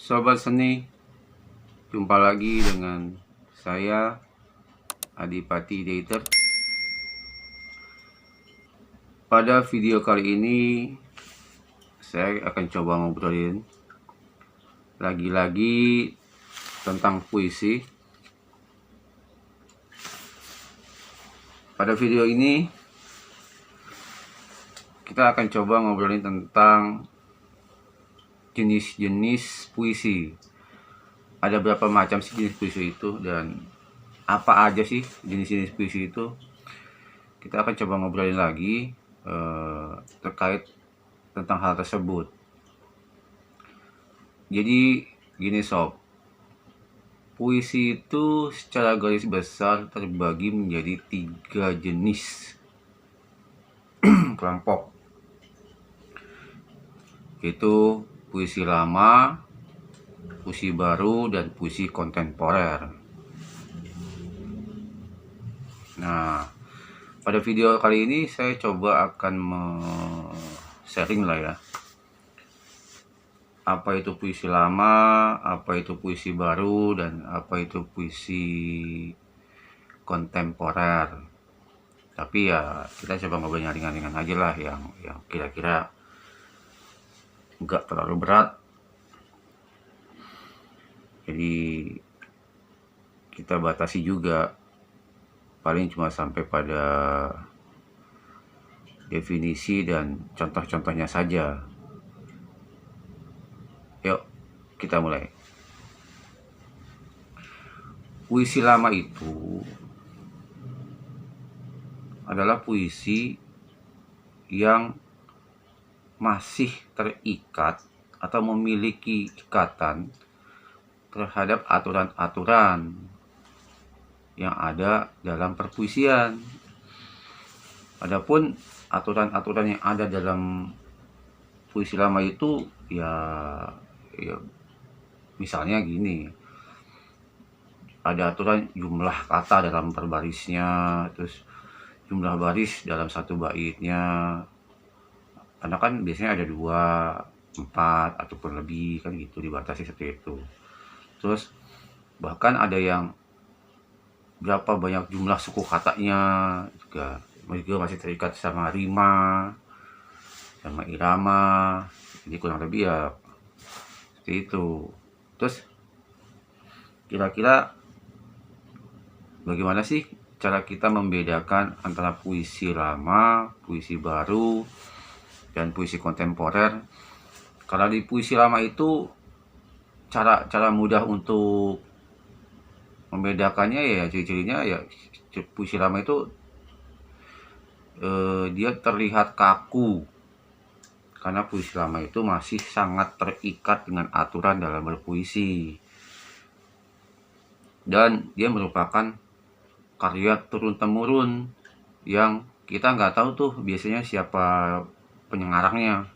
Sobat Seni, jumpa lagi dengan saya Adipati Editor. Pada video kali ini saya akan coba ngobrolin lagi-lagi tentang puisi. Pada video ini kita akan coba ngobrolin tentang jenis-jenis puisi. Ada berapa macam sih jenis puisi itu, dan apa aja sih jenis-jenis puisi itu? Kita akan coba ngobrolin lagi terkait tentang hal tersebut. Jadi gini sob, puisi itu secara garis besar terbagi menjadi 3 jenis kelompok, yaitu puisi lama, puisi baru, dan puisi kontemporer. Nah, pada video kali ini saya coba akan sharing lah ya, apa itu puisi lama, apa itu puisi baru, dan apa itu puisi kontemporer. Tapi ya kita coba ngobrol yang ringan-ringan aja lah, yang kira-kira nggak terlalu berat. Jadi kita batasi juga, paling cuma sampai pada definisi dan contoh-contohnya saja. Yuk kita mulai. Puisi lama itu adalah puisi yang masih terikat atau memiliki ikatan terhadap aturan-aturan yang ada dalam perpuisian. Adapun aturan-aturan yang ada dalam puisi lama itu ya misalnya gini, ada aturan jumlah kata dalam per barisnya, terus jumlah baris dalam satu baitnya, karena kan biasanya ada 2, 4 ataupun lebih kan gitu, dibatasi seperti itu. Terus bahkan ada yang berapa banyak jumlah suku katanya juga masih terikat sama rima, sama irama. Jadi kurang lebih ya seperti itu. Terus kira-kira bagaimana sih cara kita membedakan antara puisi lama, puisi baru, dan puisi kontemporer? Kalau di puisi lama itu cara mudah untuk membedakannya ya, ciri-cirinya ya, puisi lama itu dia terlihat kaku karena puisi lama itu masih sangat terikat dengan aturan dalam berpuisi, dan dia merupakan karya turun-temurun yang kita nggak tahu tuh biasanya siapa penyengarangnya,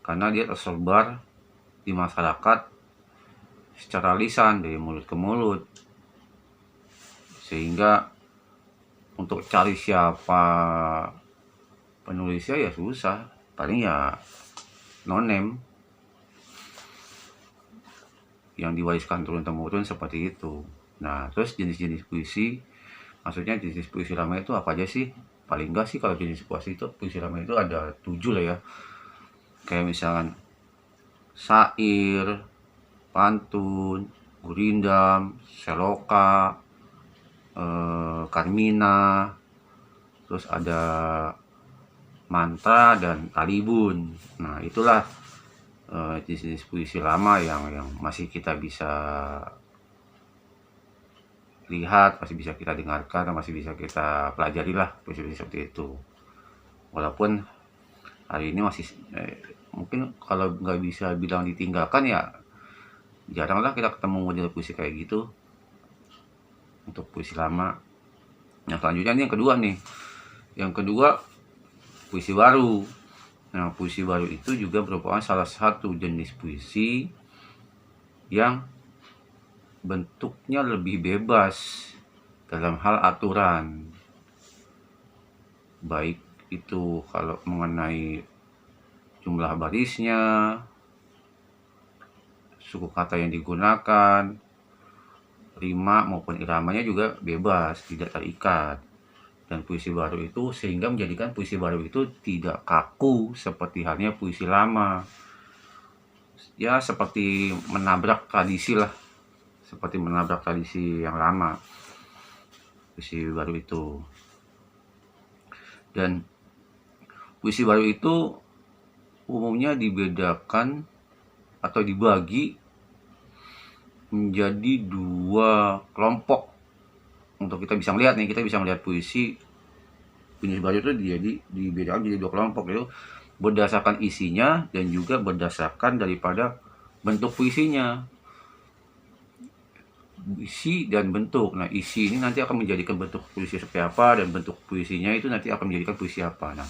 karena dia tersebar di masyarakat secara lisan dari mulut ke mulut, sehingga untuk cari siapa penulisnya ya susah, paling ya no name yang diwariskan turun-temurun seperti itu. Nah, terus jenis-jenis puisi, maksudnya jenis puisi lama itu apa aja sih? Paling enggak sih kalau jenis puisi lama itu ada 7 lah ya. Kayak misalkan syair, pantun, gurindam, seloka, karmina, terus ada mantra dan talibun. Nah, itulah jenis puisi lama yang masih kita bisa lihat, masih bisa kita dengarkan, masih bisa kita pelajari lah puisi-puisi seperti itu. Walaupun hari ini masih mungkin kalau nggak bisa bilang ditinggalkan ya, jarang lah kita ketemu model puisi kayak gitu untuk puisi lama. Nah, selanjutnya ini yang kedua nih. Yang kedua, puisi baru. Nah, puisi baru itu juga merupakan salah satu jenis puisi yang bentuknya lebih bebas dalam hal aturan, baik itu kalau mengenai jumlah barisnya, suku kata yang digunakan, rima maupun iramanya juga bebas, tidak terikat. Dan puisi baru itu sehingga menjadikan puisi baru itu tidak kaku seperti halnya puisi lama. Ya seperti menabrak tradisi lah, seperti menabrak tradisi yang lama puisi baru itu. Dan puisi baru itu umumnya dibedakan atau dibagi menjadi dua kelompok. Untuk kita bisa melihat nih, kita bisa melihat puisi baru itu dibedakan jadi dua kelompok, itu berdasarkan isinya dan juga berdasarkan daripada bentuk puisinya. Isi dan bentuk. Nah, isi ini nanti akan menjadikan bentuk puisi seperti apa, dan bentuk puisinya itu nanti akan menjadikan puisi apa. Nah,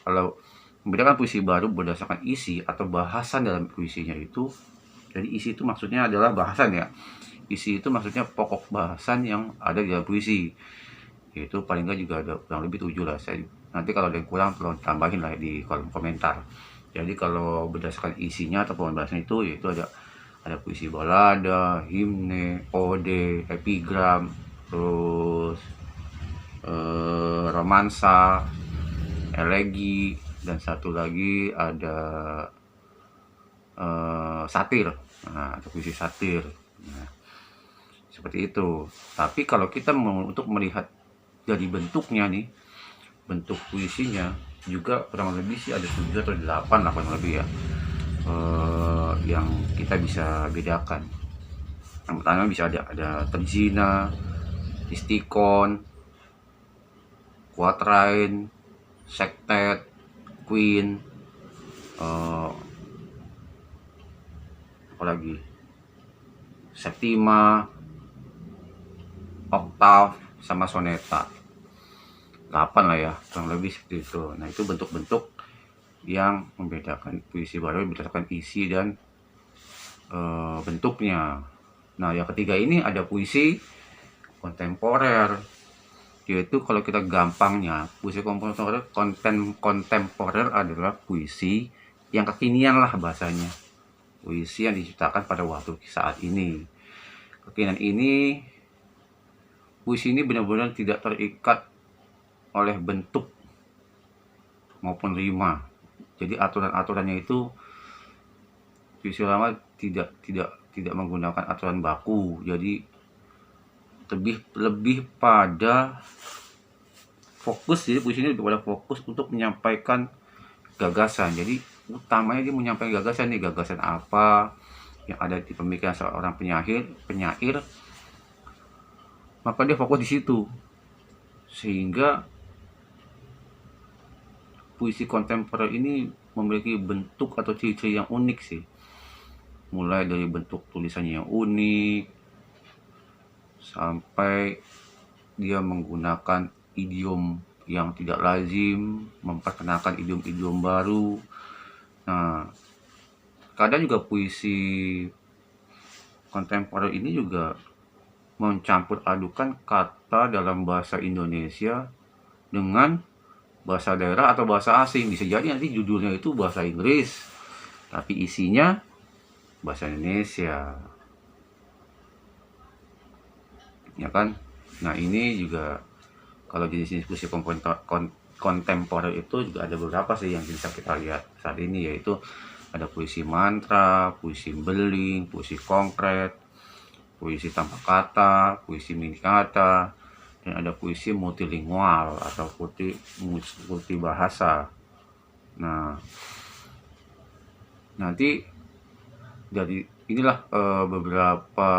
kalau membedakan puisi baru berdasarkan isi atau bahasan dalam puisinya itu, jadi isi itu maksudnya adalah bahasan ya. Isi itu maksudnya pokok bahasan yang ada di dalam puisi. Itu paling nggak juga ada kurang lebih 7 lah. Nanti kalau ada yang kurang perlu tambahin lah di kolom komentar. Jadi kalau berdasarkan isinya atau pembahasan itu, yaitu ada puisi balada, himne, ode, epigram, terus romansa, elegi, dan satu lagi ada satir. Nah, atau puisi satir. Nah, seperti itu. Tapi kalau kita untuk melihat dari bentuknya nih, bentuk puisinya juga kurang lebih sih ada 7 atau 8 lah kurang lebih ya, yang kita bisa bedakan. Yang pertama bisa ada terzina, istikon, quatrain, sektet, queen, apalagi septima, oktav, sama soneta. 8 lah ya, kurang lebih seperti itu. Nah, itu bentuk-bentuk yang membedakan puisi baru berdasarkan isi dan bentuknya. Nah, yang ketiga ini ada puisi kontemporer, yaitu kalau kita gampangnya, puisi kontemporer adalah puisi yang kekinian lah bahasanya. Puisi yang diciptakan pada waktu saat ini. Kekinian ini, puisi ini benar-benar tidak terikat oleh bentuk maupun rima. Jadi aturan-aturannya itu puisi lama tidak menggunakan aturan baku. Jadi lebih pada fokus, jadi puisi ini lebih pada fokus untuk menyampaikan gagasan. Jadi utamanya dia menyampaikan gagasan nih, gagasan apa yang ada di pemikiran seorang penyair, maka dia fokus di situ. Sehingga puisi kontemporer ini memiliki bentuk atau ciri-ciri yang unik sih. Mulai dari bentuk tulisannya yang unik, sampai dia menggunakan idiom yang tidak lazim, memperkenalkan idiom-idiom baru. Nah, kadang juga puisi kontemporer ini juga mencampur adukan kata dalam bahasa Indonesia dengan bahasa daerah atau bahasa asing. Bisa jadi nanti judulnya itu bahasa Inggris, tapi isinya bahasa Indonesia. Ya kan? Nah, ini juga kalau jenis puisi kontemporer itu juga ada beberapa sih yang bisa kita lihat saat ini, yaitu ada puisi mantra, puisi beling, puisi konkret, puisi tanpa kata, puisi mini kata, dan ada puisi multilingual atau multi bahasa. Nah, nanti dari inilah beberapa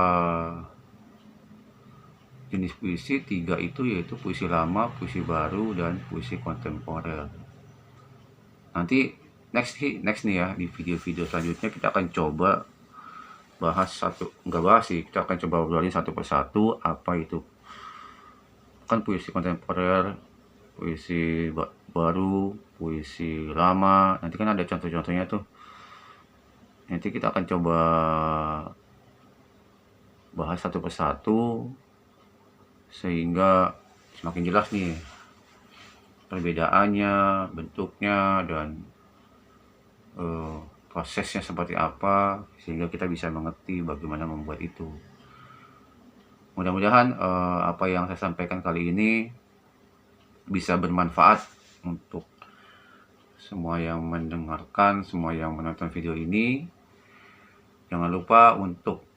jenis puisi, 3 itu, yaitu puisi lama, puisi baru, dan puisi kontemporer. Nanti next nih ya, di video-video selanjutnya kita akan coba bahas kita akan coba obrolin satu persatu apa itu kan puisi kontemporer, puisi baru, puisi lama. Nanti kan ada contoh-contohnya tuh. Nanti kita akan coba bahas satu persatu sehingga semakin jelas nih perbedaannya, bentuknya, dan prosesnya seperti apa, sehingga kita bisa mengerti bagaimana membuat itu. Mudah-mudahan apa yang saya sampaikan kali ini bisa bermanfaat untuk semua yang mendengarkan, semua yang menonton video ini. Jangan lupa untuk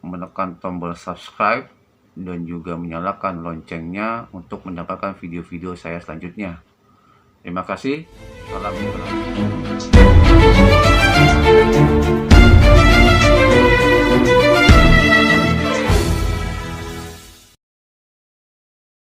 menekan tombol subscribe dan juga menyalakan loncengnya untuk mendapatkan video-video saya selanjutnya. Terima kasih. Salam.